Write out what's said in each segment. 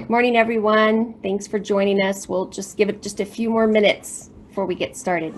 Morning, everyone. Thanks for joining us. We'll just give it just a few more minutes before we get started.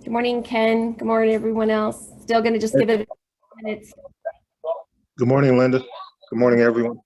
Good morning, Ken. Good morning, everyone else. Still going to just give it a few minutes. Good morning, Linda. Good morning, everyone.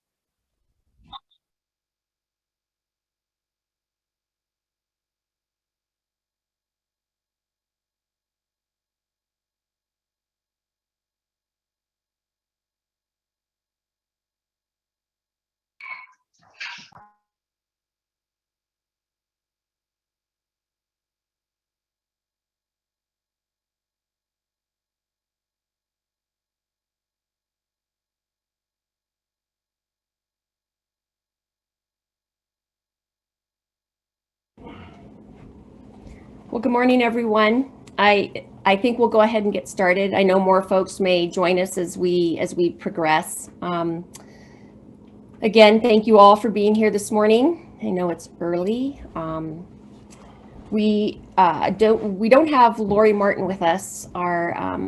Well, good morning, everyone. I think we'll go ahead and get started. I know more folks may join us as we progress. Again, thank you all for being here this morning. I know it's early. We don't have Lori Martin with us, our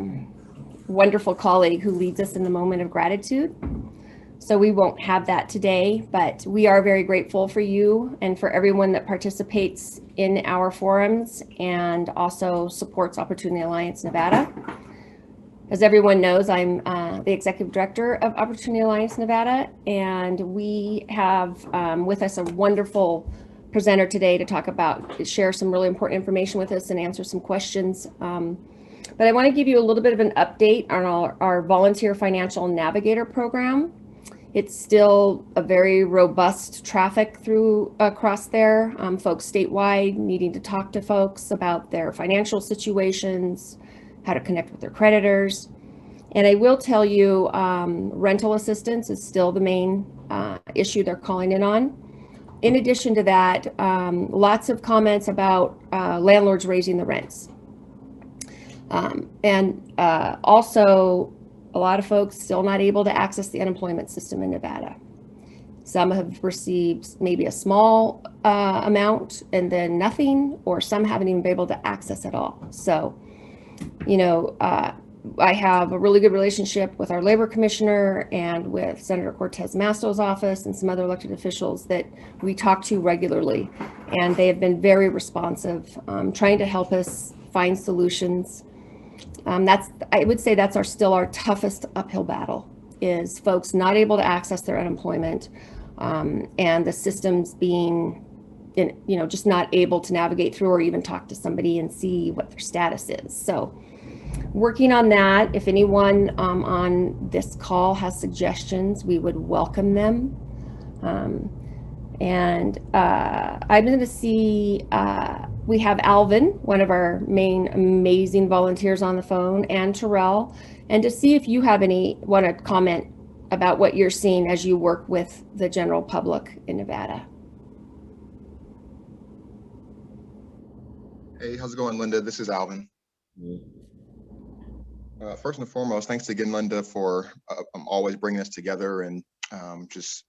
wonderful colleague who leads us in the moment of gratitude. So we won't have that today, but we are very grateful for you and for everyone that participates in our forums and also supports Opportunity Alliance Nevada. As everyone knows, I'm the Executive Director of Opportunity Alliance Nevada, and we have with us a wonderful presenter today to talk about, share some really important information with us and answer some questions. But I want to give you a little bit of an update on our Volunteer Financial Navigator program. It's still a very robust traffic across there. Folks statewide needing to talk to folks about their financial situations, how to connect with their creditors. And I will tell you, rental assistance is still the main issue they're calling in on. In addition to that, lots of comments about landlords raising the rents. And also, a lot of folks still not able to access the unemployment system in Nevada. Some have received maybe a small amount and then nothing, or some haven't even been able to access it all. So, you know, I have a really good relationship with our labor commissioner and with Senator Cortez Masto's office and some other elected officials that we talk to regularly. And they have been very responsive, trying to help us find solutions. I would say that's still our toughest uphill battle, is folks not able to access their unemployment, and the systems being, just not able to navigate through or even talk to somebody and see what their status is. So working on that. If anyone on this call has suggestions, we would welcome them. I'm going to see, we have Alvin, one of our main amazing volunteers, on the phone, and Terrell, and to see if you want to comment about what you're seeing as you work with the general public in Nevada. Hey, how's it going, Linda? This is Alvin. First and foremost, thanks again, Linda, for always bringing us together and just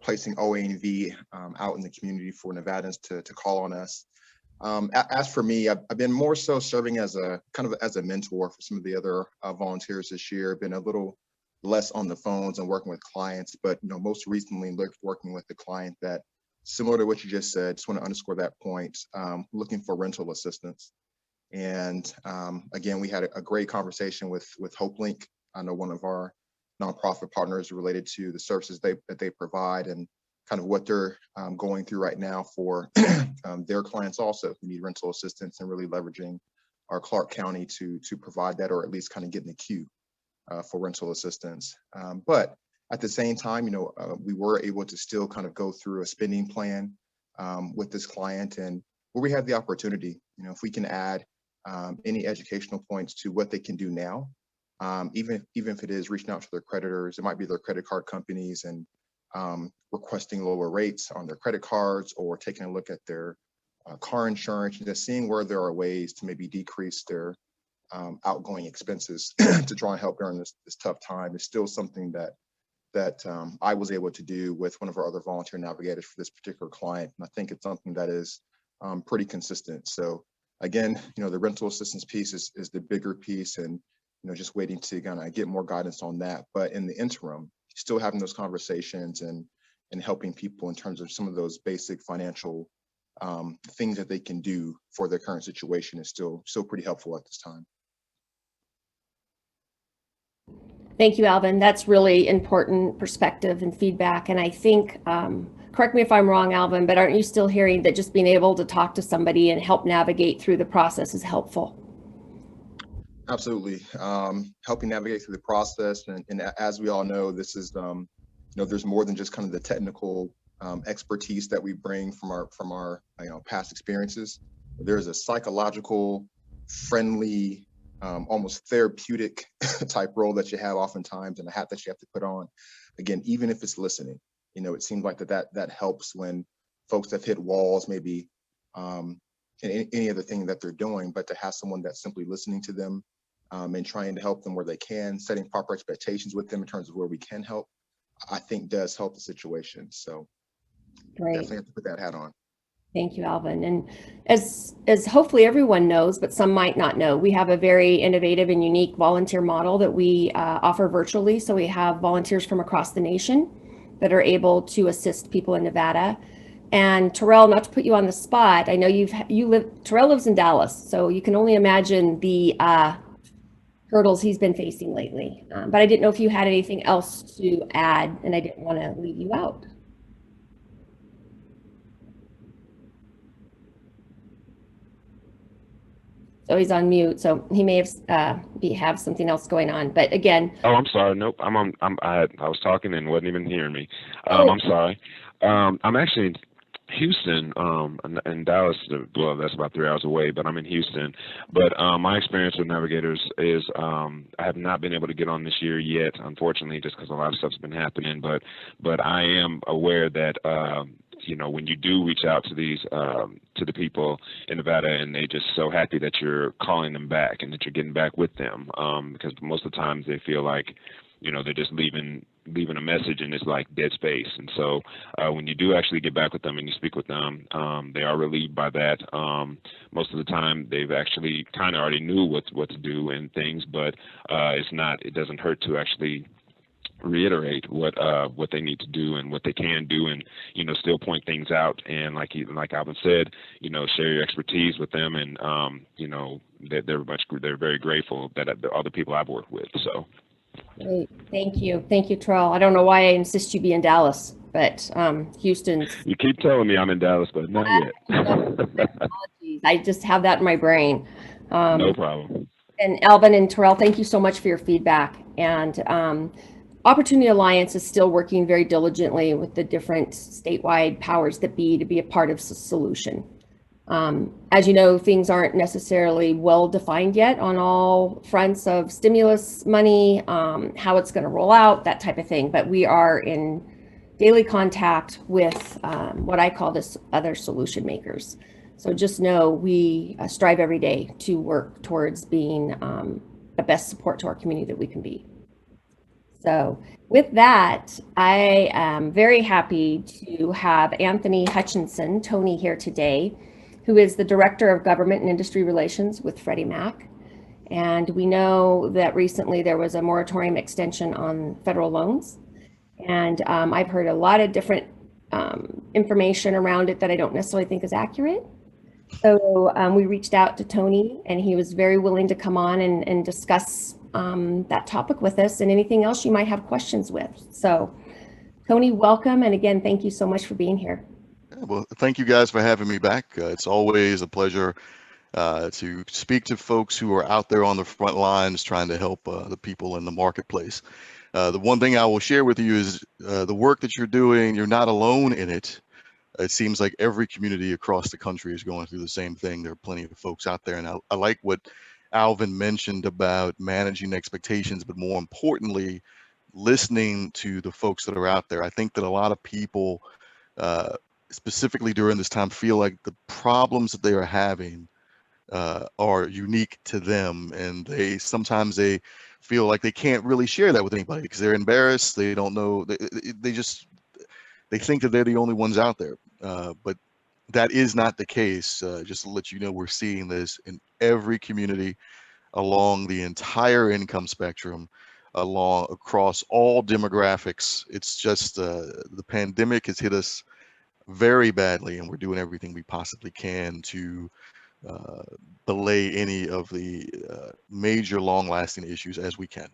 placing OANV out in the community for Nevadans to call on us. As for me, I've been more so serving as a as a mentor for some of the other volunteers this year. Been a little less on the phones and working with clients, but most recently working with the client that, similar to what you just said, just want to underscore that point, looking for rental assistance. And again, we had a great conversation with HopeLink. I know one of our nonprofit partners related to the services that they provide, and kind of what they're going through right now for their clients also who need rental assistance, and really leveraging our Clark County to provide that, or at least kind of get in the queue for rental assistance. But at the same time, we were able to still kind of go through a spending plan with this client, and where we have the opportunity, if we can add any educational points to what they can do now, even if it is reaching out to their creditors, it might be their credit card companies, and requesting lower rates on their credit cards, or taking a look at their car insurance, and just seeing where there are ways to maybe decrease their outgoing expenses to try and help during this tough time, is still something that I was able to do with one of our other volunteer navigators for this particular client. And I think it's something that is pretty consistent. So again, the rental assistance piece is the bigger piece, and just waiting to kind of get more guidance on that. But in the interim, still having those conversations and helping people in terms of some of those basic financial things that they can do for their current situation is still pretty helpful at this time. Thank you, Alvin. That's really important perspective and feedback. And I think, correct me if I'm wrong, Alvin, but aren't you still hearing that just being able to talk to somebody and help navigate through the process is helpful? Absolutely. Helping navigate through the process. And as we all know, this is, there's more than just kind of the technical expertise that we bring from our past experiences. There's a psychological, friendly, almost therapeutic type role that you have oftentimes, and a hat that you have to put on. Again, even if it's listening, it seems like that helps when folks have hit walls, maybe in any other thing that they're doing, but to have someone that's simply listening to them and trying to help them where they can, setting proper expectations with them in terms of where we can help, I think does help the situation. So Great. Definitely have to put that hat on. Thank you, Alvin. And as hopefully everyone knows, but some might not know, we have a very innovative and unique volunteer model that we offer virtually. So we have volunteers from across the nation that are able to assist people in Nevada. And Terrell, not to put you on the spot, I know Terrell lives in Dallas, so you can only imagine the hurdles he's been facing lately. But I didn't know if you had anything else to add, and I didn't want to leave you out. So he's on mute, so he may have something else going on. But again, oh, I'm sorry. Nope, I was talking and wasn't even hearing me. I'm sorry. I'm actually in Houston, in Dallas. Well, that's about 3 hours away, but I'm in Houston. But my experience with navigators is I have not been able to get on this year yet, unfortunately, just because a lot of stuff's been happening. But I am aware that when you do reach out to these to the people in Nevada, and they just so happy that you're calling them back and that you're getting back with them, because most of the times they feel like they're just leaving a message and it's like dead space. And so when you do actually get back with them and you speak with them, they are relieved by that. Most of the time they've actually kind of already knew what to do and things, but it doesn't hurt to actually reiterate what they need to do and what they can do, and still point things out, and like Alvin said, share your expertise with them, and they're very grateful that the other people I've worked with. So great. Thank you, Terrell. I don't know why I insist you be in Dallas, but Houston. You keep telling me I'm in Dallas, but not yet. I just have that in my brain. No problem. And Alvin and Terrell, thank you so much for your feedback. And Opportunity Alliance is still working very diligently with the different statewide powers that be to be a part of the solution. As you know, things aren't necessarily well defined yet on all fronts of stimulus money, how it's going to roll out, that type of thing. But we are in daily contact with what I call this other solution makers. So just know we strive every day to work towards being the best support to our community that we can be. So with that, I am very happy to have Anthony Hutchinson, Tony, here today, who is the Director of Government and Industry Relations with Freddie Mac. And we know that recently there was a moratorium extension on federal loans. And I've heard a lot of different information around it that I don't necessarily think is accurate. So we reached out to Tony, and he was very willing to come on and discuss that topic with us and anything else you might have questions with. So Tony, welcome. And again, thank you so much for being here. Yeah, well, thank you guys for having me back. It's always a pleasure to speak to folks who are out there on the front lines trying to help the people in the marketplace. The one thing I will share with you is the work that you're doing, you're not alone in it. It seems like every community across the country is going through the same thing. There are plenty of folks out there. And I like what Alvin mentioned about managing expectations, but more importantly, listening to the folks that are out there. I think that a lot of people, specifically during this time, feel like the problems that they are having are unique to them, and sometimes they feel like they can't really share that with anybody because they're embarrassed. They don't know. They think that they're the only ones out there, but that is not the case. Just to let you know, we're seeing this in every community along the entire income spectrum, across all demographics. It's just the pandemic has hit us very badly, and we're doing everything we possibly can to belay any of the major long-lasting issues as we can.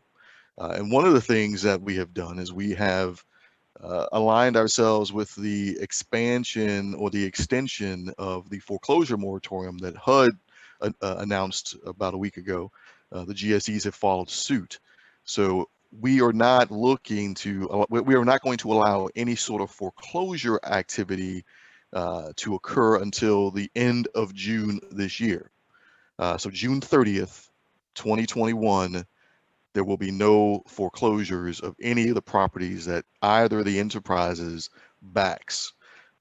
And one of the things that we have done is we have aligned ourselves with the expansion or the extension of the foreclosure moratorium that HUD announced about a week ago. The GSEs have followed suit. So we are not going to allow any sort of foreclosure activity to occur until the end of June this year. So June 30th, 2021, there will be no foreclosures of any of the properties that either of the enterprises backs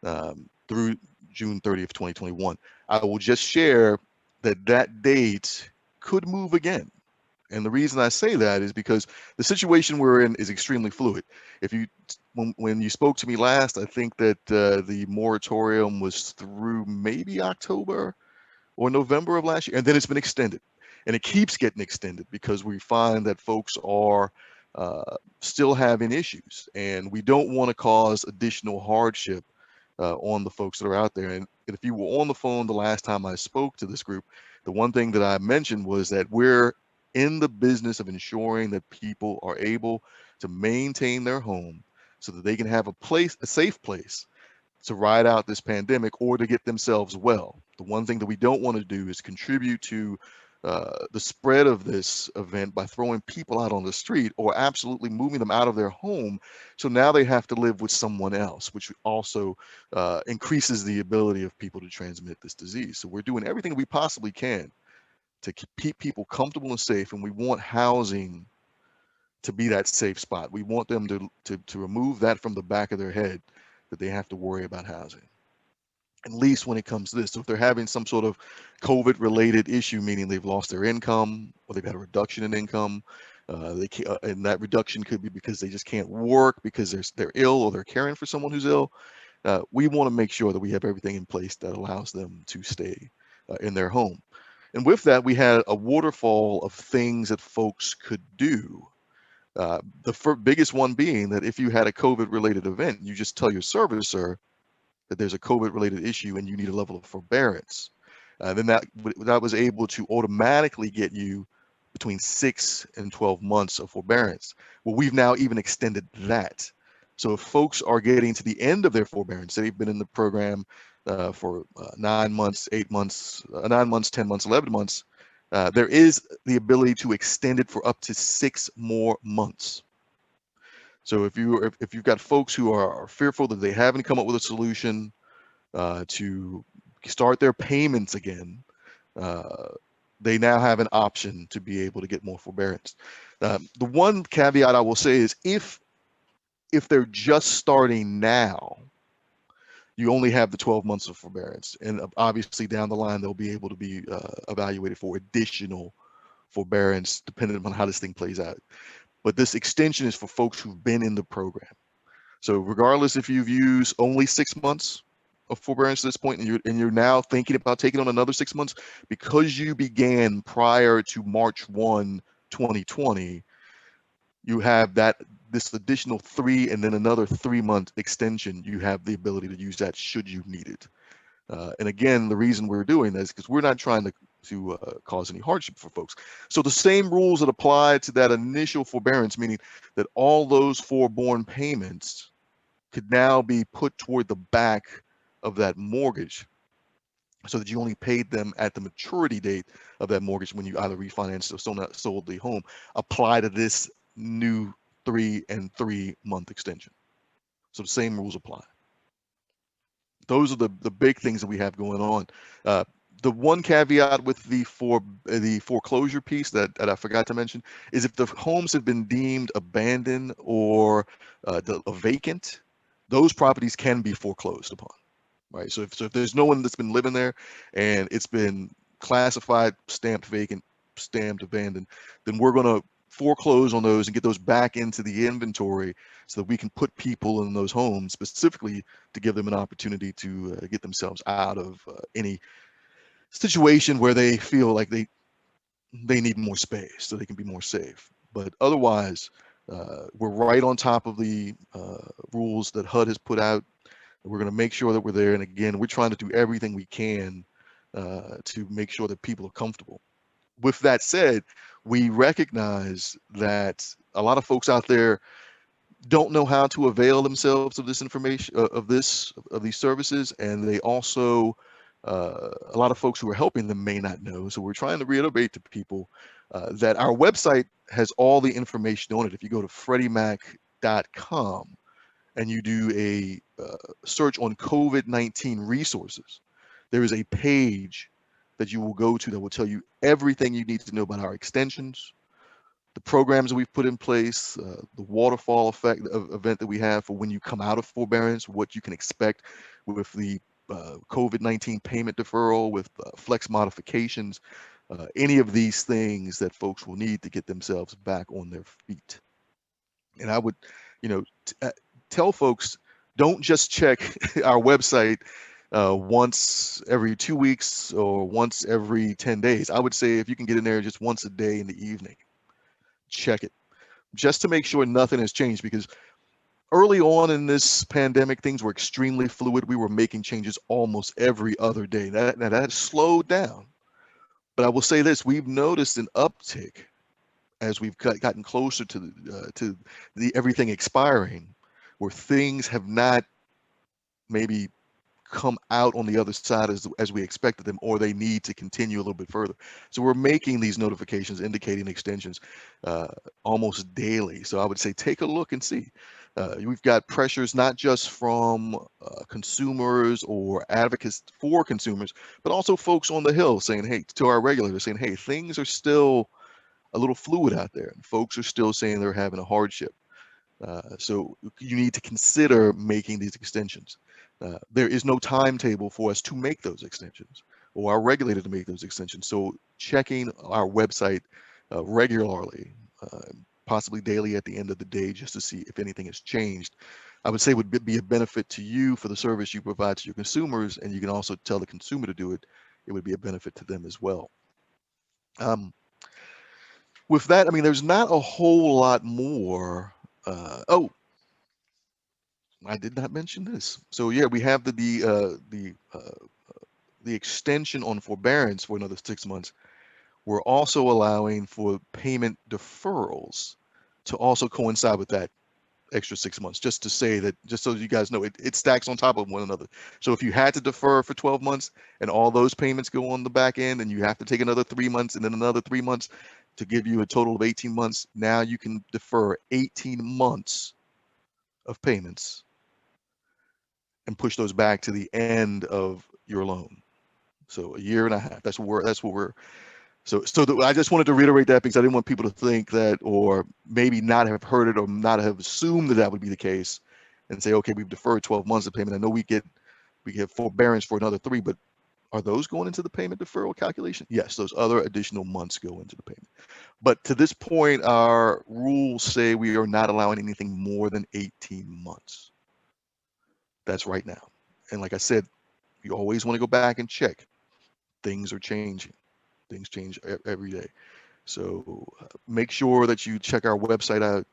through June 30th, 2021. I will just share that date could move again. And the reason I say that is because the situation we're in is extremely fluid. When you spoke to me last, I think that the moratorium was through maybe October or November of last year, and then it's been extended. And it keeps getting extended because we find that folks are still having issues, and we don't want to cause additional hardship on the folks that are out there. And if you were on the phone the last time I spoke to this group, the one thing that I mentioned was that we're in the business of ensuring that people are able to maintain their home so that they can have a safe place to ride out this pandemic or to get themselves well. The one thing that we don't want to do is contribute to the spread of this event by throwing people out on the street or absolutely moving them out of their home. So now they have to live with someone else, which also increases the ability of people to transmit this disease. So we're doing everything we possibly can to keep people comfortable and safe, and we want housing to be that safe spot. We want them to remove that from the back of their head, that they have to worry about housing, at least when it comes to this. So if they're having some sort of COVID related issue, meaning they've lost their income or they've had a reduction in income, and that reduction could be because they just can't work because they're ill or they're caring for someone who's ill, we want to make sure that we have everything in place that allows them to stay in their home. And with that, we had a waterfall of things that folks could do. The biggest one being that if you had a COVID related event, you just tell your servicer that there's a COVID related issue and you need a level of forbearance. Then that was able to automatically get you between 6 and 12 months of forbearance. Well, we've now even extended that. So if folks are getting to the end of their forbearance, they've been in the program for 9 months, 8 months, 9 months, 10 months, 11 months, there is the ability to extend it for up to 6 more months. So if you've got folks who are fearful that they haven't come up with a solution to start their payments again, they now have an option to be able to get more forbearance. The one caveat I will say is if they're just starting now, you only have the 12 months of forbearance, and obviously down the line they'll be able to be evaluated for additional forbearance depending on how this thing plays out. But this extension is for folks who've been in the program. So regardless if you've used only 6 months of forbearance at this point, and you're now thinking about taking on another 6 months because you began prior to March 1, 2020, you have this additional 3 and then another 3-month extension. You have the ability to use that should you need it. And again, the reason we're doing this is because we're not trying to cause any hardship for folks. So the same rules that apply to that initial forbearance, meaning that all those foreborn payments could now be put toward the back of that mortgage, so that you only paid them at the maturity date of that mortgage when you either refinanced or sold the home, apply to this new 3 and 3-month extension. So the same rules apply. Those are the big things that we have going on. The one caveat with the foreclosure piece that I forgot to mention is if the homes have been deemed abandoned or vacant, those properties can be foreclosed upon, right? So if there's no one that's been living there and it's been classified, stamped vacant, stamped abandoned, then we're going to foreclose on those and get those back into the inventory so that we can put people in those homes specifically to give them an opportunity to get themselves out of any situation where they feel like they need more space so they can be more safe. But otherwise, we're right on top of the rules that HUD has put out. We're going to make sure that we're there. And again, we're trying to do everything we can to make sure that people are comfortable. With that said, we recognize that a lot of folks out there don't know how to avail themselves of this information, of these services, and they also a lot of folks who are helping them may not know. So we're trying to reiterate to people that our website has all the information on it. If you go to FreddieMac.com and you do a search on COVID-19 resources, there is a page that you will go to that will tell you everything you need to know about our extensions, the programs that we've put in place, the waterfall event that we have for when you come out of forbearance, what you can expect with the COVID-19 payment deferral, with flex modifications, any of these things that folks will need to get themselves back on their feet. And I would, tell folks, don't just check our website once every 2 weeks or once every 10 days. I would say if you can get in there just once a day in the evening, check it just to make sure nothing has changed, because early on in this pandemic, things were extremely fluid. We were making changes almost every other day. That slowed down. But I will say this, we've noticed an uptick as we've gotten closer to the everything expiring, where things have not maybe come out on the other side as we expected them, or they need to continue a little bit further. So we're making these notifications indicating extensions almost daily. So I would say take a look and see. We've got pressures not just from consumers or advocates for consumers, but also folks on the Hill saying, hey, to our regulators saying, hey, things are still a little fluid out there. And folks are still saying they're having a hardship. So you need to consider making these extensions. There is no timetable for us to make those extensions or our regulator to make those extensions. So checking our website regularly, possibly daily at the end of the day, just to see if anything has changed, I would say would be a benefit to you for the service you provide to your consumers, and you can also tell the consumer to do it. It would be a benefit to them as well. With that, I mean, there's not a whole lot more. Oh, I did not mention this. So yeah, we have the extension on forbearance for another 6 months. We're also allowing for payment deferrals to also coincide with that extra 6 months, just to say that, just so you guys know, it stacks on top of one another. So if you had to defer for 12 months and all those payments go on the back end, and you have to take another 3 months and then another 3 months to give you a total of 18 months, now you can defer 18 months of payments and push those back to the end of your loan. So a year and a half. That's what we're. So I just wanted to reiterate that, because I didn't want people to think that, or maybe not have heard it or not have assumed that would be the case, and say, okay, we've deferred 12 months of payment. I know we get forbearance for another 3, but are those going into the payment deferral calculation? Yes, those other additional months go into the payment. But to this point, our rules say we are not allowing anything more than 18 months. That's right now. And like I said, You always want to go back and check. Things are changing. Things change every day. So make sure that you check our website out.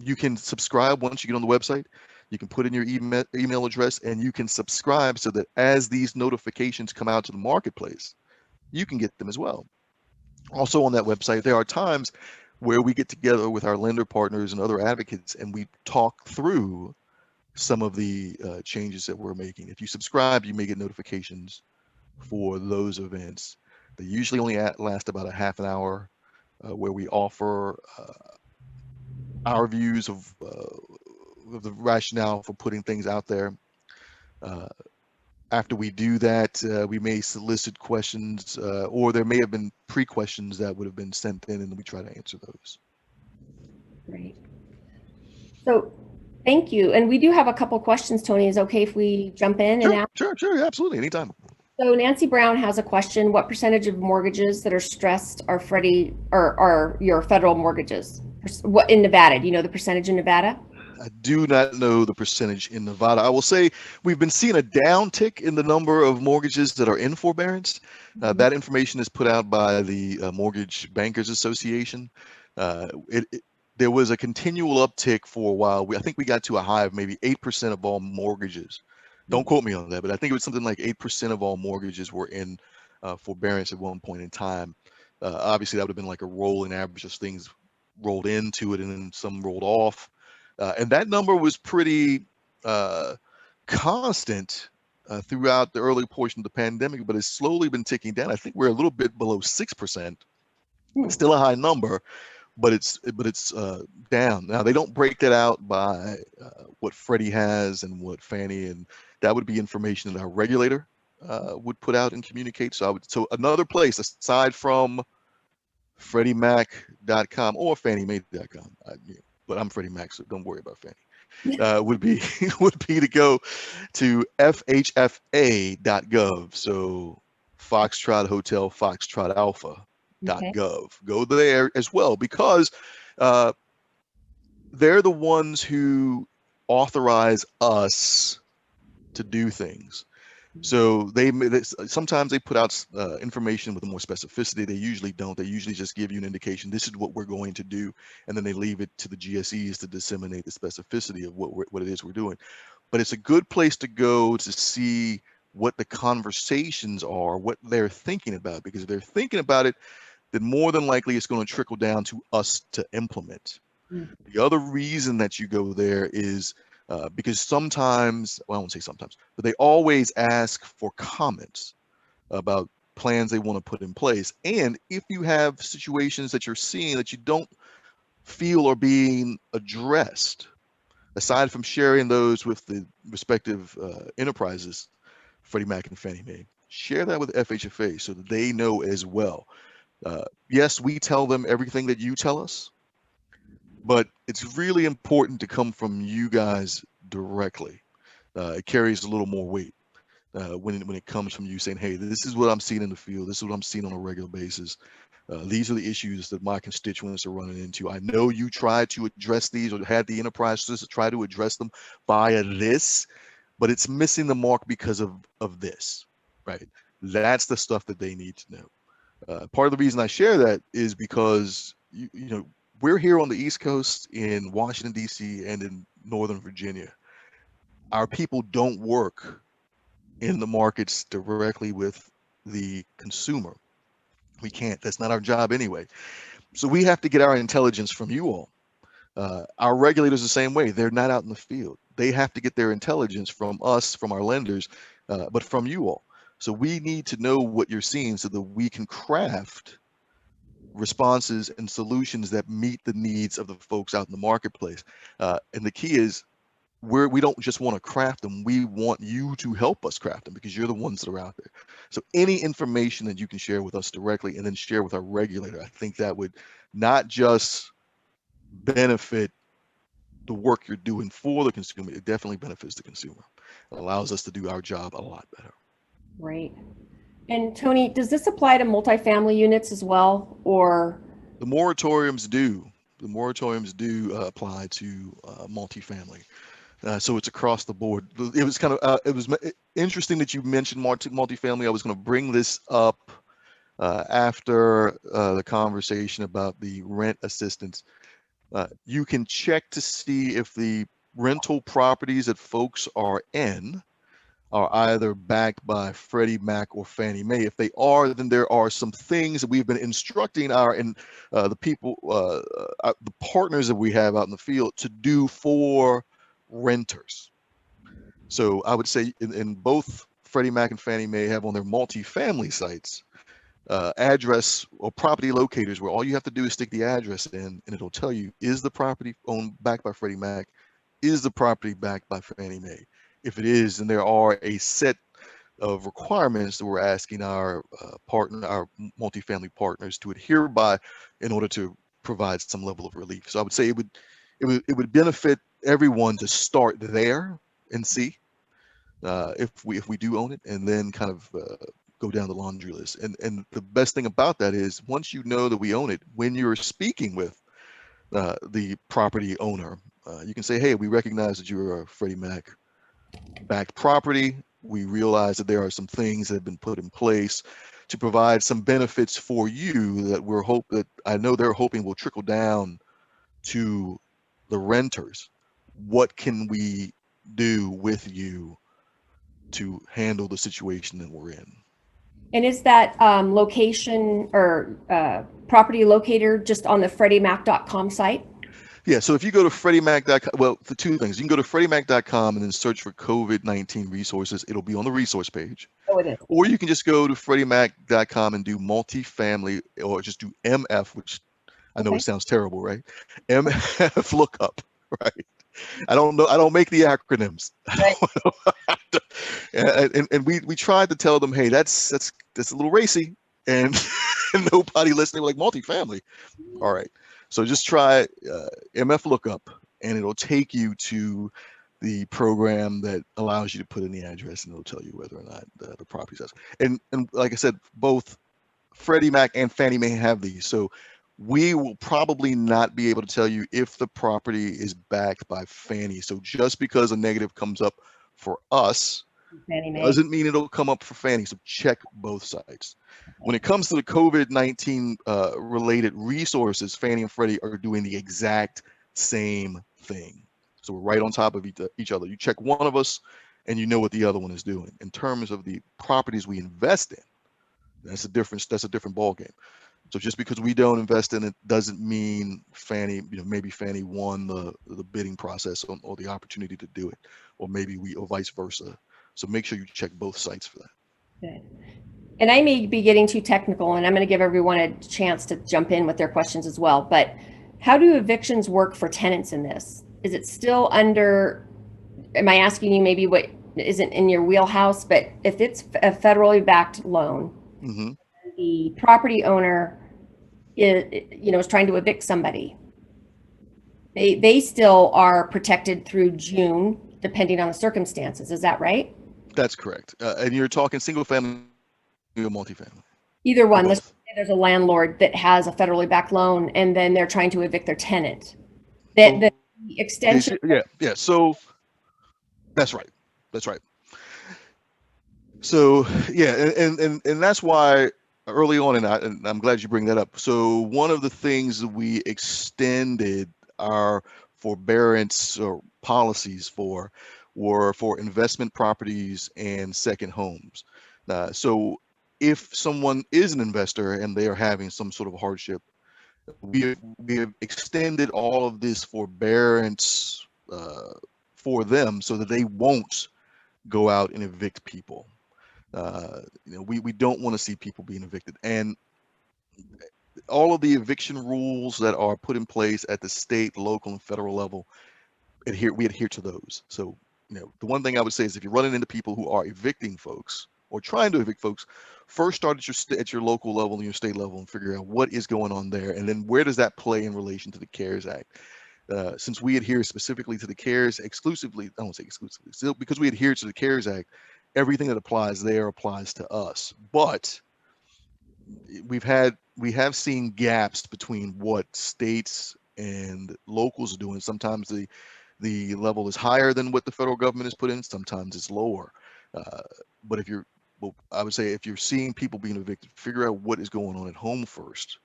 You can subscribe once you get on the website. You can put in your email address and you can subscribe so that as these notifications come out to the marketplace, you can get them as well. Also on that website, there are times where we get together with our lender partners and other advocates and we talk through some of the changes that we're making. If you subscribe, you may get notifications for those events. They usually only last about a half an hour, where we offer our views of the rationale for putting things out there. After we do that, we may solicit questions, or there may have been pre-questions that would have been sent in, and we try to answer those. Great. So thank you. And we do have a couple questions, Tony. Is it okay if we jump in and ask? Sure, absolutely, anytime. So Nancy Brown has a question. What percentage of mortgages that are stressed are Freddie or are your federal mortgages? What in Nevada? Do you know the percentage in Nevada? I do not know the percentage in Nevada. I will say we've been seeing a downtick in the number of mortgages that are in forbearance. That information is put out by the Mortgage Bankers Association. There was a continual uptick for a while. I think we got to a high of maybe 8% of all mortgages. Don't quote me on that, but I think it was something like 8% of all mortgages were in forbearance at one point in time. Obviously, that would have been like a rolling average as things rolled into it and then some rolled off. And that number was pretty constant throughout the early portion of the pandemic, but it's slowly been ticking down. I think we're a little bit below 6%. It's still a high number, but it's down. Now, they don't break that out by what Freddie has and what Fannie, and that would be information that our regulator would put out and communicate. So another place aside from FreddieMac.com or FannieMae.com, but I'm Freddie Mac, so don't worry about Fannie. Would be to go to FHFA.gov. So Foxtrot Hotel Foxtrot Alpha.gov. Go there as well, because they're the ones who authorize us to do things. So sometimes they put out information with more specificity. They usually don't. They usually just give you an indication. This is what we're going to do, and then they leave it to the GSEs to disseminate the specificity of what it is we're doing. But it's a good place to go to see what the conversations are, what they're thinking about. Because if they're thinking about it, then more than likely it's going to trickle down to us to implement. The other reason that you go there is because sometimes, well, I won't say sometimes, but they always ask for comments about plans they want to put in place. And if you have situations that you're seeing that you don't feel are being addressed, aside from sharing those with the respective enterprises, Freddie Mac and Fannie Mae, share that with FHFA so that they know as well. Yes, we tell them everything that you tell us, but it's really important to come from you guys directly. It carries a little more weight when it comes from you saying, hey, this is what I'm seeing in the field. This is what I'm seeing on a regular basis. These are the issues that my constituents are running into. I know you tried to address these or had the enterprise to try to address them via this, but it's missing the mark because of this, right? That's the stuff that they need to know. Part of the reason I share that is because, you know, we're here on the East Coast in Washington, D.C. and in Northern Virginia. Our people don't work in the markets directly with the consumer. We can't. That's not our job anyway. So we have to get our intelligence from you all. Our regulators the same way. They're not out in the field. They have to get their intelligence from us, from our lenders, but from you all. So we need to know what you're seeing so that we can craft responses and solutions that meet the needs of the folks out in the marketplace. And the key is we don't just want to craft them. We want you to help us craft them because you're the ones that are out there. So any information that you can share with us directly and then share with our regulator, I think that would not just benefit the work you're doing for the consumer, it definitely benefits the consumer. It allows us to do our job a lot better. Great. And Tony, does this apply to multifamily units as well, or? The moratoriums do. The moratoriums do apply to multifamily. So it's across the board. It was kind of interesting that you mentioned multifamily. I was going to bring this up after the conversation about the rent assistance. You can check to see if the rental properties that folks are in are either backed by Freddie Mac or Fannie Mae. If they are, then there are some things that we've been instructing the people, the partners that we have out in the field to do for renters. So I would say in both Freddie Mac and Fannie Mae have on their multifamily sites address or property locators where all you have to do is stick the address in and it'll tell you, is the property owned backed by Freddie Mac? Is the property backed by Fannie Mae? If it is, then there are a set of requirements that we're asking our multifamily partners to adhere by in order to provide some level of relief. So I would say it would benefit everyone to start there and see if we do own it, and then kind of go down the laundry list. And the best thing about that is once you know that we own it, when you're speaking with the property owner, you can say, hey, we recognize that you're a Freddie Mac backed property. We realize that there are some things that have been put in place to provide some benefits for you that I know they're hoping will trickle down to the renters. What can we do with you to handle the situation that we're in? And is that location or property locator just on the FreddieMac.com site? Yeah, so if you go to FreddieMac.com, well, the two things, you can go to FreddieMac.com and then search for COVID-19 resources. It'll be on the resource page. Oh, it is. Or you can just go to FreddieMac.com and do multifamily, or just do MF, which I know Okay. it sounds terrible, right? MF lookup, right? I don't make the acronyms. Right. and we tried to tell them, hey, that's a little racy, and nobody listening. We're like, multifamily. All right. So just try MF lookup, and it'll take you to the program that allows you to put in the address, and it'll tell you whether or not the property's us. And like I said, both Freddie Mac and Fannie Mae have these. So we will probably not be able to tell you if the property is backed by Fannie. So just because a negative comes up for us Fannie Mae. doesn't mean it'll come up for Fannie. So check both sites. When it comes to the COVID-19 related resources, Fannie and Freddie are doing the exact same thing. So we're right on top of each other. You check one of us and you know what the other one is doing. In terms of the properties we invest in, that's a different ballgame. So just because we don't invest in it doesn't mean Fannie, maybe Fannie won the bidding process or the opportunity to do it, or maybe or vice versa. So make sure you check both sites for that. Good. And I may be getting too technical, and I'm going to give everyone a chance to jump in with their questions as well. But how do evictions work for tenants in this? Is it still under, am I asking you maybe what isn't in your wheelhouse, but if it's a federally backed loan, Mm-hmm. the property owner is trying to evict somebody, they still are protected through June, depending on the circumstances. Is that right? That's correct. And you're talking single family or multifamily? Either one. Let's Both. say there's a landlord that has a federally backed loan, and then they're trying to evict their tenant. The extension. Yeah. So that's right. So yeah, and that's why early on, and I'm glad you bring that up. So one of the things that we extended our forbearance or policies for were for investment properties and second homes. So if someone is an investor and they are having some sort of hardship, we have extended all of this forbearance for them so that they won't go out and evict people. We don't want to see people being evicted, and all of the eviction rules that are put in place at the state, local, and federal level, we adhere to those. So, the one thing I would say is if you're running into people who are evicting folks or trying to evict folks, first start at your local level and your state level and figure out what is going on there, and then where does that play in relation to the CARES Act. Since we adhere specifically to the CARES exclusively, I won't say exclusively, still because we adhere to the CARES Act, everything that applies there applies to us. But we have seen gaps between what states and locals are doing. Sometimes the level is higher than what the federal government has put in. Sometimes it's lower. But if you're, well, I would say if you're seeing people being evicted, figure out what is going on at home first.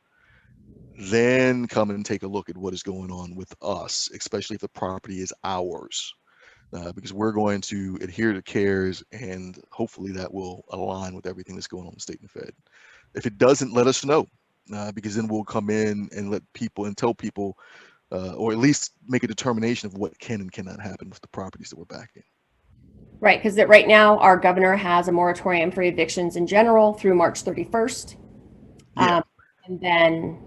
Then come and take a look at what is going on with us, especially if the property is ours. Because we're going to adhere to CARES, and hopefully that will align with everything that's going on in the state and Fed. If it doesn't, let us know, because then we'll come in and let people and tell people, or at least make a determination of what can and cannot happen with the properties that we're backing. Right, because right now our governor has a moratorium for evictions in general through March 31st. Yeah. And then,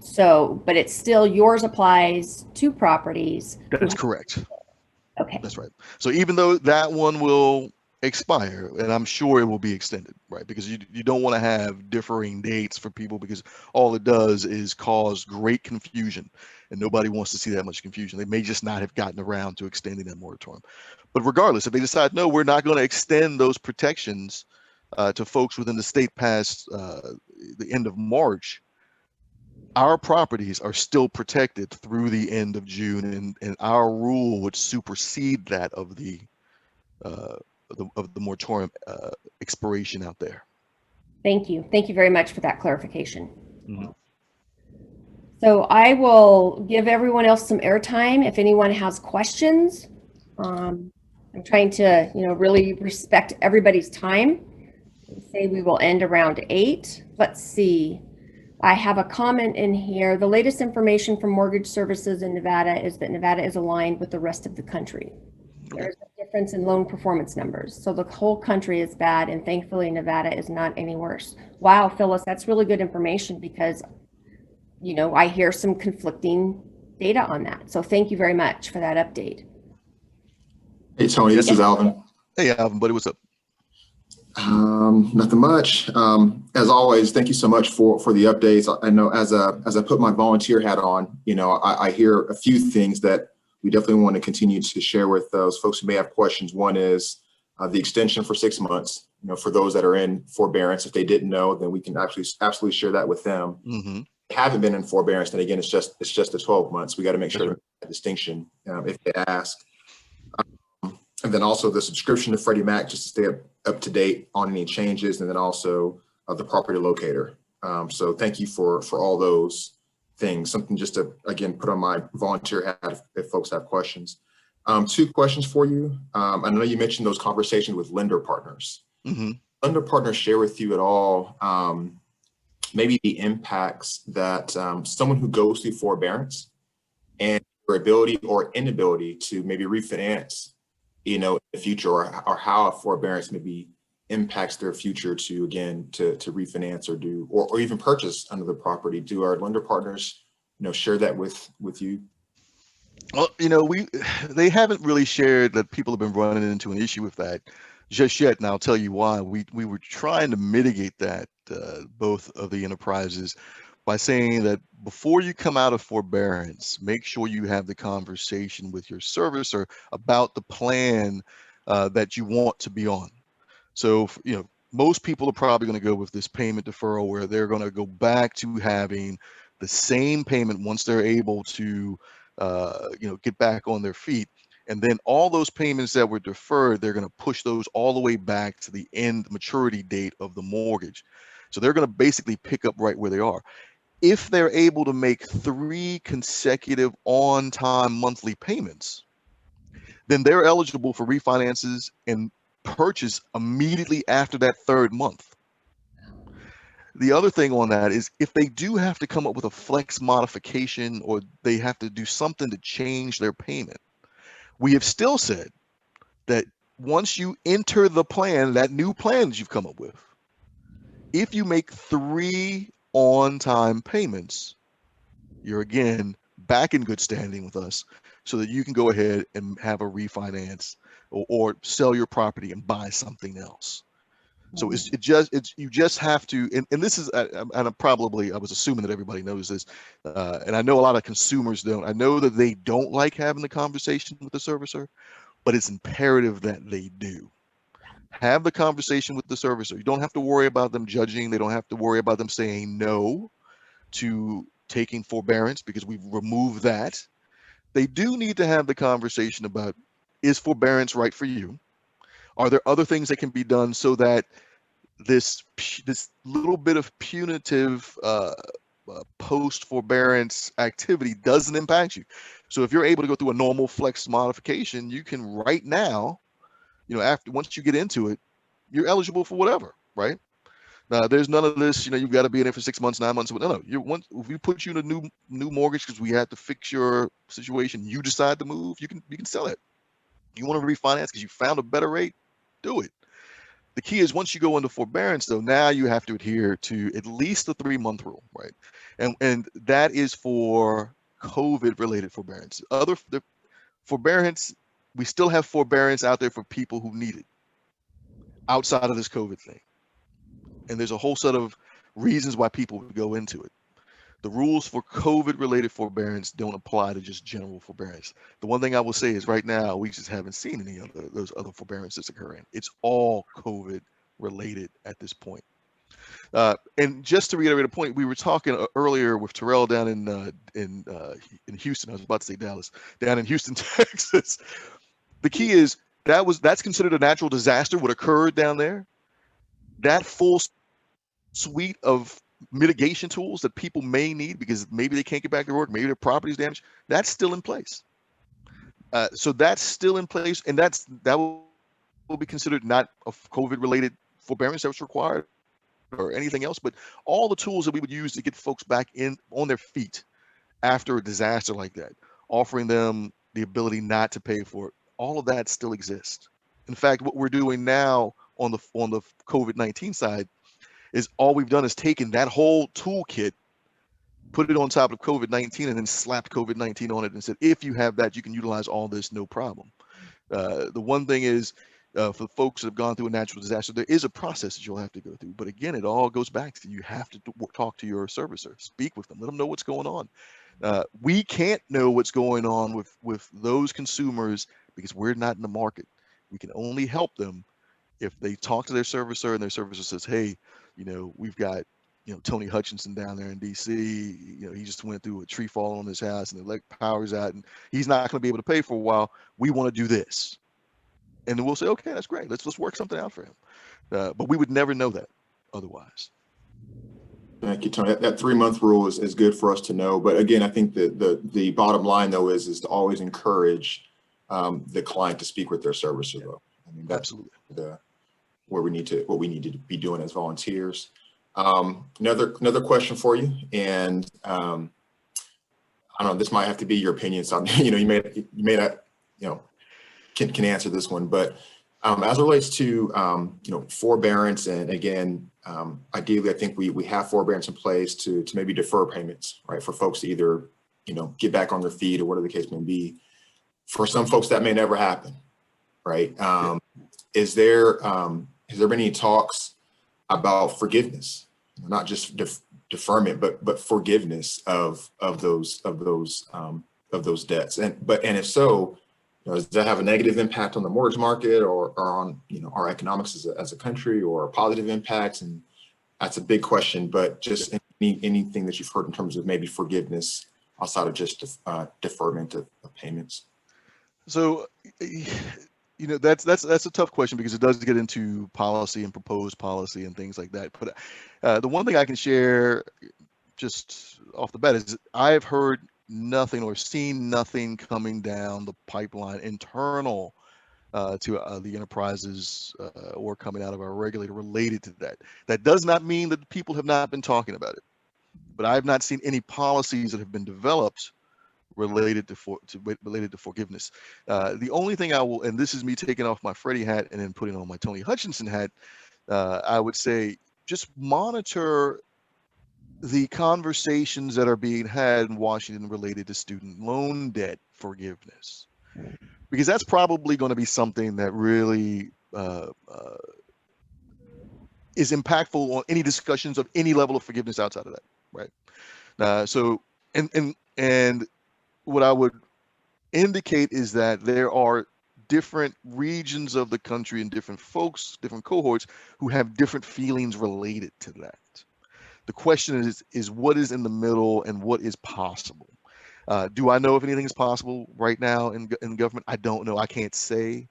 but it's still, yours applies to properties. That's correct. Okay. That's right. So even though that one will expire, and I'm sure it will be extended, right? Because you don't want to have differing dates for people, because all it does is cause great confusion, and nobody wants to see that much confusion. They may just not have gotten around to extending that moratorium. But regardless, if they decide, no, we're not going to extend those protections to folks within the state past the end of March, our properties are still protected through the end of June, and our rule would supersede that of the moratorium expiration out there. Thank you. Thank you very much for that clarification. Mm-hmm. So I will give everyone else some airtime if anyone has questions. I'm trying to, really respect everybody's time. Say we will end around 8. Let's see. I have a comment in here. The latest information from mortgage services in Nevada is that Nevada is aligned with the rest of the country. There's a difference in loan performance numbers. So the whole country is bad, and thankfully Nevada is not any worse. Wow, Phyllis, that's really good information, because, I hear some conflicting data on that. So thank you very much for that update. Hey, Tony, this is Alvin. Hey, Alvin, buddy, what's up? Nothing much. As always, thank you so much for the updates. I know as I put my volunteer hat on, I hear a few things that we definitely want to continue to share with those folks who may have questions. One is the extension for 6 months. For those that are in forbearance, if they didn't know, then we can actually absolutely share that with them. Mm-hmm. If they haven't been in forbearance, then again, it's just the 12 months. We got to make sure that distinction if they ask. And then also the subscription to Freddie Mac, just to stay up to date on any changes, and then also the property locator. So thank you for all those things. Something just to, again, put on my volunteer hat if folks have questions. 2 questions for you. I know you mentioned those conversations with lender partners. Mm-hmm. Lender partners share with you at all maybe the impacts that someone who goes through forbearance and their ability or inability to maybe refinance in the future, or how a forbearance maybe impacts their future to refinance or even purchase another property. Do our lender partners, share that with you? Well, they haven't really shared that people have been running into an issue with that just yet, and I'll tell you why. We were trying to mitigate that, both of the enterprises, by saying that before you come out of forbearance, make sure you have the conversation with your servicer about the plan that you want to be on. So, most people are probably going to go with this payment deferral, where they're going to go back to having the same payment once they're able to, get back on their feet. And then all those payments that were deferred, they're going to push those all the way back to the end maturity date of the mortgage. So they're going to basically pick up right where they are. If they're able to make 3 consecutive on-time monthly payments, then they're eligible for refinances and purchase immediately after that 3rd month. The other thing on that is, if they do have to come up with a flex modification, or they have to do something to change their payment, we have still said that once you enter the plan, that new plan that you've come up with, if you make 3 on-time payments, you're again back in good standing with us, so that you can go ahead and have a refinance or sell your property and buy something else. So you just have to, and this is, and I was assuming that everybody knows this, and I know a lot of consumers don't. I know that they don't like having the conversation with the servicer, but it's imperative that they do. Have the conversation with the servicer. You don't have to worry about them judging. They don't have to worry about them saying no to taking forbearance, because we've removed that. They do need to have the conversation about is forbearance right for you? Are there other things that can be done so that this little bit of punitive post forbearance activity doesn't impact you? So if you're able to go through a normal flex modification, you can right now, once you get into it, you're eligible for whatever, right? There's none of this, you've got to be in it for 6 months, 9 months. No. If we put you in a new mortgage because we had to fix your situation, you decide to move, you can sell it. You want to refinance because you found a better rate, do it. The key is once you go into forbearance, though, now you have to adhere to at least the 3-month rule, right? And that is for COVID-related forbearance. The forbearance, we still have forbearance out there for people who need it outside of this COVID thing. And there's a whole set of reasons why people would go into it. The rules for COVID-related forbearance don't apply to just general forbearance. The one thing I will say is right now, we just haven't seen any of those other forbearances occurring. It's all COVID-related at this point. And just to reiterate a point, we were talking earlier with Terrell down in Houston. I was about to say Dallas, down in Houston, Texas. The key is that's considered a natural disaster. What occurred down there, that full suite of mitigation tools that people may need because maybe they can't get back to work, maybe their property's damaged, that's still in place. So that's still in place, and that will be considered not a COVID-related forbearance that was required or anything else, but all the tools that we would use to get folks back on their feet after a disaster like that, offering them the ability not to pay for it, all of that still exists. In fact, what we're doing now on the COVID-19 side is all we've done is taken that whole toolkit, put it on top of COVID-19, and then slapped COVID-19 on it and said, if you have that, you can utilize all this, no problem. The one thing is, for folks that have gone through a natural disaster, there is a process that you'll have to go through. But again, it all goes back to you have to talk to your servicer, speak with them, let them know what's going on. We can't know what's going on with those consumers because we're not in the market. We can only help them if they talk to their servicer and their servicer says, hey, we've got, Tony Hutchinson down there in DC, he just went through a tree fall on his house and the electric power's out and he's not going to be able to pay for a while. We want to do this. And then we'll say, okay, that's great. Let's work something out for him. But we would never know that otherwise. Thank you, Tony. That 3-month rule is good for us to know. But again, I think the bottom line, though, is to always encourage the client to speak with their servicer, though. I mean, that's absolutely what we need to be doing as volunteers. Another question for you, and I don't know, this might have to be your opinion. So you may not can answer this one, but as it relates to forbearance, and again, ideally, I think we have forbearance in place to maybe defer payments, right, for folks to either get back on their feet or whatever the case may be. For some folks, that may never happen, right? Is there been any talks about forgiveness, not just deferment, but forgiveness of those debts, and if so, does that have a negative impact on the mortgage market or on our economics as a country, or a positive impact? And that's a big question, but just anything that you've heard in terms of maybe forgiveness outside of just deferment of payments. So, that's a tough question because it does get into policy and proposed policy and things like that. But the one thing I can share just off the bat is I've heard nothing or seen nothing coming down the pipeline internal to the enterprises or coming out of our regulator related to that. That does not mean that people have not been talking about it, but I've not seen any policies that have been developed related to forgiveness. The only thing I will, and this is me taking off my Freddie hat and then putting on my Tony Hutchinson hat, I would say just monitor the conversations that are being had in Washington related to student loan debt forgiveness, because that's probably going to be something that really is impactful on any discussions of any level of forgiveness outside of that, right? So what I would indicate is that there are different regions of the country and different folks, different cohorts who have different feelings related to that. The question is what is in the middle and what is possible? Do I know if anything is possible right now in government? I don't know. I can't say.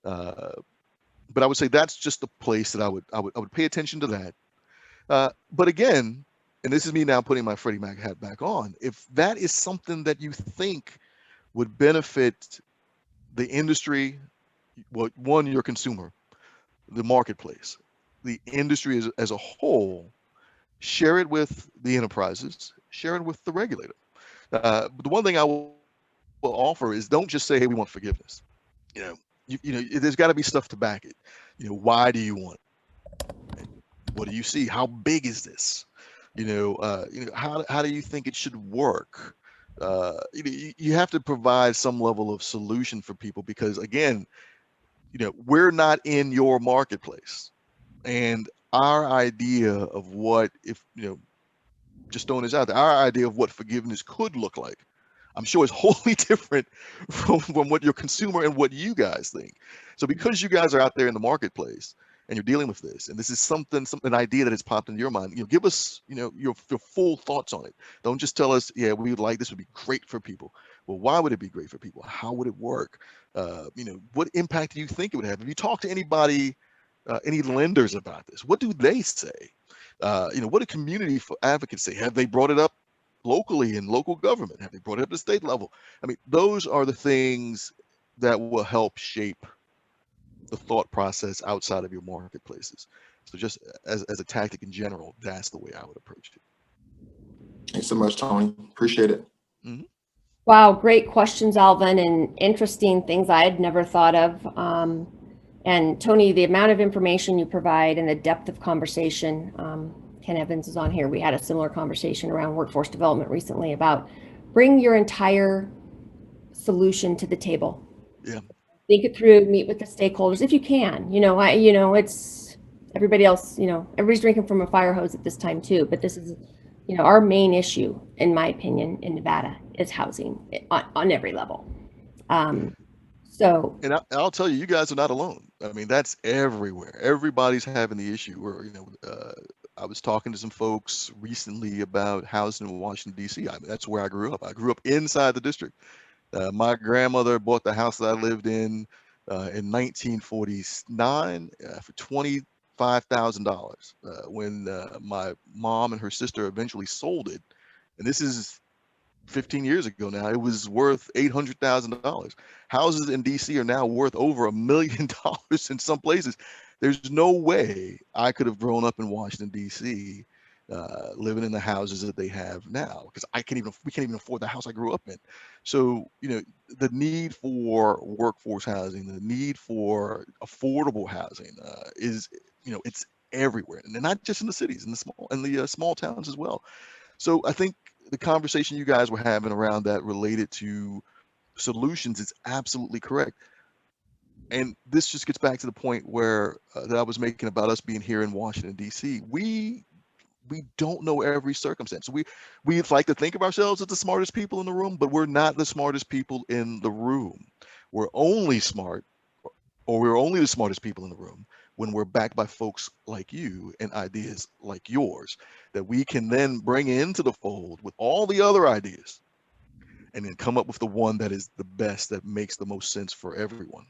But I would say that's just the place that I would pay attention to that. But again, and this is me now putting my Freddie Mac hat back on, if that is something that you think would benefit the industry, well, one, your consumer, the marketplace, the industry as a whole, share it with the enterprises, share it with the regulator. But the one thing I will offer is don't just say, hey, we want forgiveness. There's got to be stuff to back it. Why do you want it? What do you see? How big is this? How do you think it should work? You have to provide some level of solution for people because, again, we're not in your marketplace, and our idea of what, if just throwing this out there, our idea of what forgiveness could look like, I'm sure is wholly different from what your consumer and what you guys think. So because you guys are out there in the marketplace and you're dealing with this, and this is an idea that has popped into your mind, give us, your full thoughts on it. Don't just tell us, yeah, we would like this would be great for people. Well, why would it be great for people? How would it work? What impact do you think it would have? If you talk to anybody, any lenders about this, what do they say? What do community advocates say? Have they brought it up locally in local government? Have they brought it up at the state level? I mean, those are the things that will help shape the thought process outside of your marketplaces. So just as a tactic in general, that's the way I would approach it. Thanks so much, Tony. Appreciate it. Mm-hmm. Wow, great questions, Alvin, and interesting things I had never thought of. And Tony, the amount of information you provide and the depth of conversation, Ken Evans is on here. We had a similar conversation around workforce development recently about bring your entire solution to the table. Yeah. Think it through, meet with the stakeholders if you can. It's everybody else, everybody's drinking from a fire hose at this time too, but this is, our main issue, in my opinion, in Nevada is housing on every level. And I'll tell you, you guys are not alone. I mean, that's everywhere. Everybody's having the issue where, I was talking to some folks recently about housing in Washington, D.C. That's where I grew up. I grew up inside the district. My grandmother bought the house that I lived in 1949 for $25,000. When my mom and her sister eventually sold it, and this is 15 years ago now, it was worth $800,000. Houses in DC are now worth over $1 million in some places. There's no way I could have grown up in Washington, DC, living in the houses that they have now, because we can't even afford the house I grew up in. So, the need for workforce housing, the need for affordable housing is, it's everywhere, and not just in the cities, in the small towns as well. So I think the conversation you guys were having around that related to solutions is absolutely correct. And this just gets back to the point where that I was making about us being here in Washington, D.C. We don't know every circumstance. We'd like to think of ourselves as the smartest people in the room, but we're not the smartest people in the room. We're only smart, or we're only the smartest people in the room when we're backed by folks like you and ideas like yours that we can then bring into the fold with all the other ideas and then come up with the one that is the best, that makes the most sense for everyone.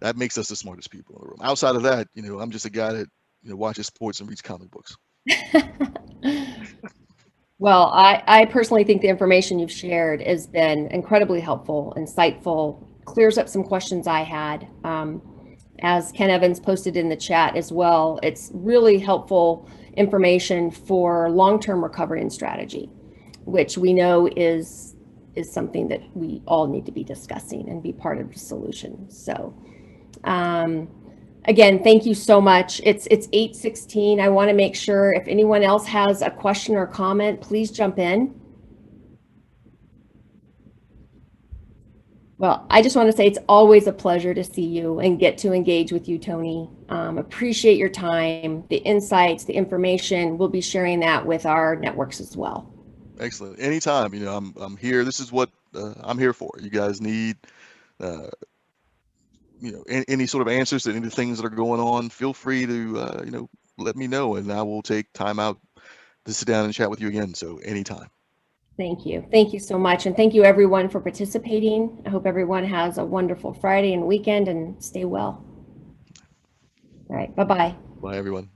That makes us the smartest people in the room. Outside of that, I'm just a guy that, watches sports and reads comic books. Well, I personally think the information you've shared has been incredibly helpful, insightful, clears up some questions I had. As Ken Evans posted in the chat as well, it's really helpful information for long-term recovery and strategy, which we know is something that we all need to be discussing and be part of the solution. So again, thank you so much. It's 8:16. I want to make sure if anyone else has a question or comment, please jump in. Well, I just want to say it's always a pleasure to see you and get to engage with you, Tony. Appreciate your time, the insights, the information. We'll be sharing that with our networks as well. Excellent. Anytime. I'm here. This is what I'm here for. You guys need any sort of answers to any things that are going on, feel free to let me know, and I will take time out to sit down and chat with you again. So anytime. Thank you. Thank you so much. And thank you everyone for participating. I hope everyone has a wonderful Friday and weekend and stay well. All right. Bye-bye. Bye, everyone.